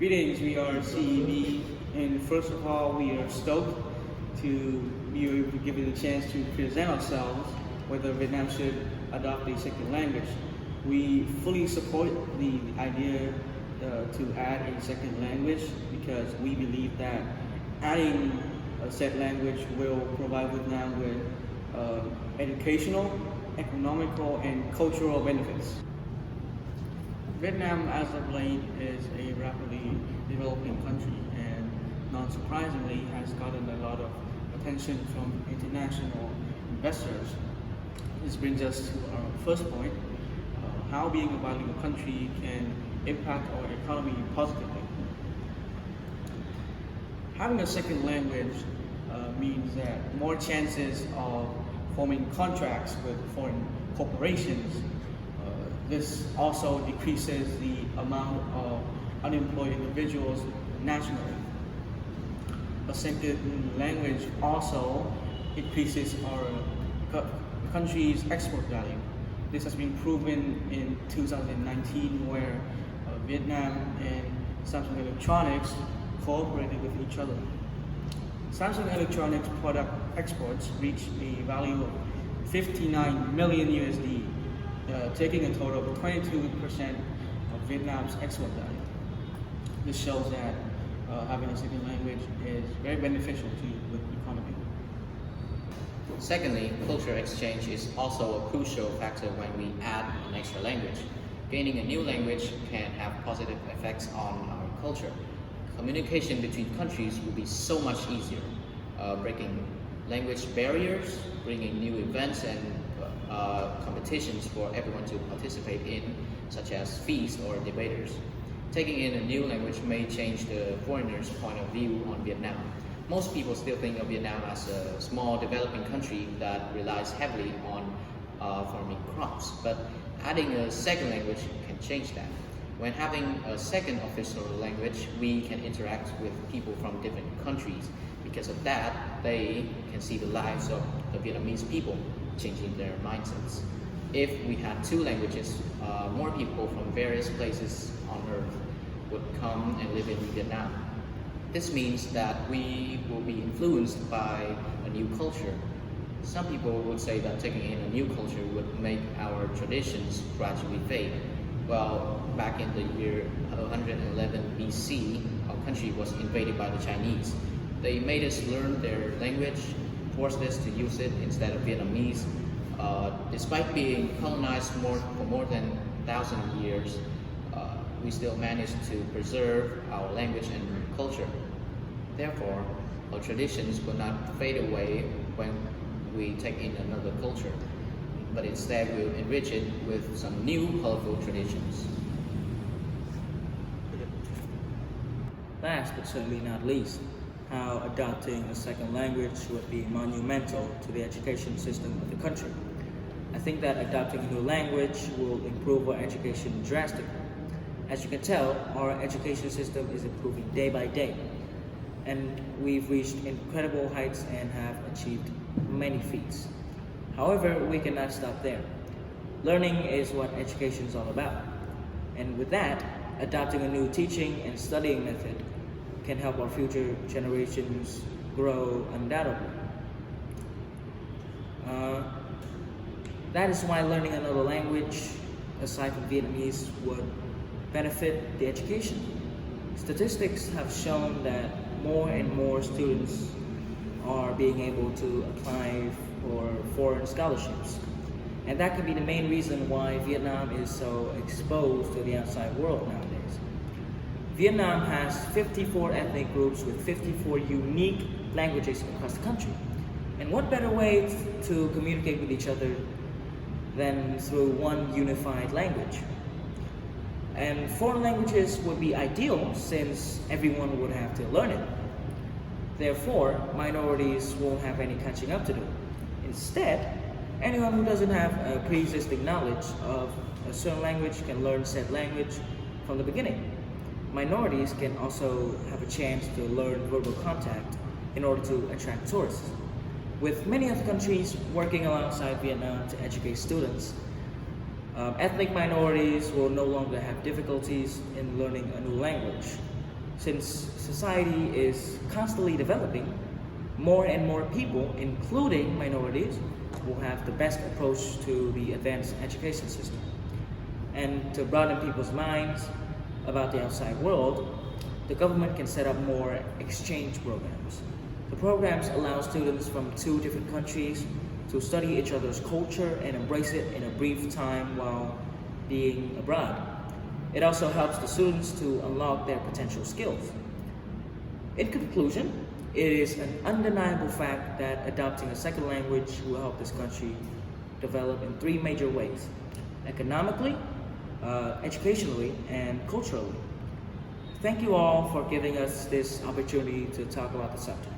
Greetings, we are CEB, and first of all, we are stoked to be able to give you the chance to present ourselves whether Vietnam should adopt a second language. We fully support the idea to add a second language because we believe that adding a said language will provide Vietnam with educational, economical, and cultural benefits. Vietnam, as of late, is a rapidly developing country and, not surprisingly, has gotten a lot of attention from international investors. This brings us to our first point, how being a bilingual country can impact our economy positively. Having a second language means that more chances of forming contracts with foreign corporations. This also decreases the amount of unemployed individuals nationally. A second language also increases our country's export value. This has been proven in 2019 where Vietnam and Samsung Electronics cooperated with each other. Samsung Electronics product exports reached a value of 59 million USD, taking a total of 22% of Vietnam's export value. This shows that having a second language is very beneficial to the economy. Secondly, cultural exchange is also a crucial factor when we add an extra language. Gaining a new language can have positive effects on our culture. Communication between countries will be so much easier, breaking language barriers, bringing new events and competitions for everyone to participate in, such as feasts or debaters. Taking in a new language may change the foreigner's point of view on Vietnam. Most people still think of Vietnam as a small developing country that relies heavily on farming crops, but adding a second language can change that. When having a second official language, we can interact with people from different countries. Because of that, they can see the lives of the Vietnamese people, changing their mindsets. If we had two languages, more people from various places on earth would come and live in Vietnam. This means that we will be influenced by a new culture. Some people would say that taking in a new culture would make our traditions gradually fade. Well, back in the year 111 BC, our country was invaded by the Chinese. They made us learn their language, forced us to use it instead of Vietnamese. Despite being colonized for more than 1,000 years, we still managed to preserve our language and culture. Therefore, our traditions will not fade away when we take in another culture, but instead we'll enrich it with some new colorful traditions. Last but certainly not least, how adopting a second language would be monumental to the education system of the country. I think that adopting a new language will improve our education drastically. As you can tell, our education system is improving day by day, and we've reached incredible heights and have achieved many feats. However, we cannot stop there. Learning is what education is all about. And with that, adopting a new teaching and studying method can help our future generations grow undoubtedly. That is why learning another language, aside from Vietnamese, would benefit the education. Statistics have shown that more and more students are being able to apply for foreign scholarships. And that could be the main reason why Vietnam is so exposed to the outside world nowadays. Vietnam has 54 ethnic groups with 54 unique languages across the country. And what better way to communicate with each other than through one unified language? And foreign languages would be ideal since everyone would have to learn it. Therefore, minorities won't have any catching up to do. Instead, anyone who doesn't have a pre-existing knowledge of a certain language can learn said language from the beginning. Minorities can also have a chance to learn verbal contact in order to attract tourists. With many other countries working alongside Vietnam to educate students, ethnic minorities will no longer have difficulties in learning a new language. Since society is constantly developing, more and more people, including minorities, will have the best approach to the advanced education system. And to broaden people's minds about the outside world, the government can set up more exchange programs. The programs allow students from 2 different countries to study each other's culture and embrace it in a brief time while being abroad. It also helps the students to unlock their potential skills. In conclusion, it is an undeniable fact that adopting a second language will help this country develop in 3 major ways: economically, educationally, and culturally. Thank you all for giving us this opportunity to talk about the subject.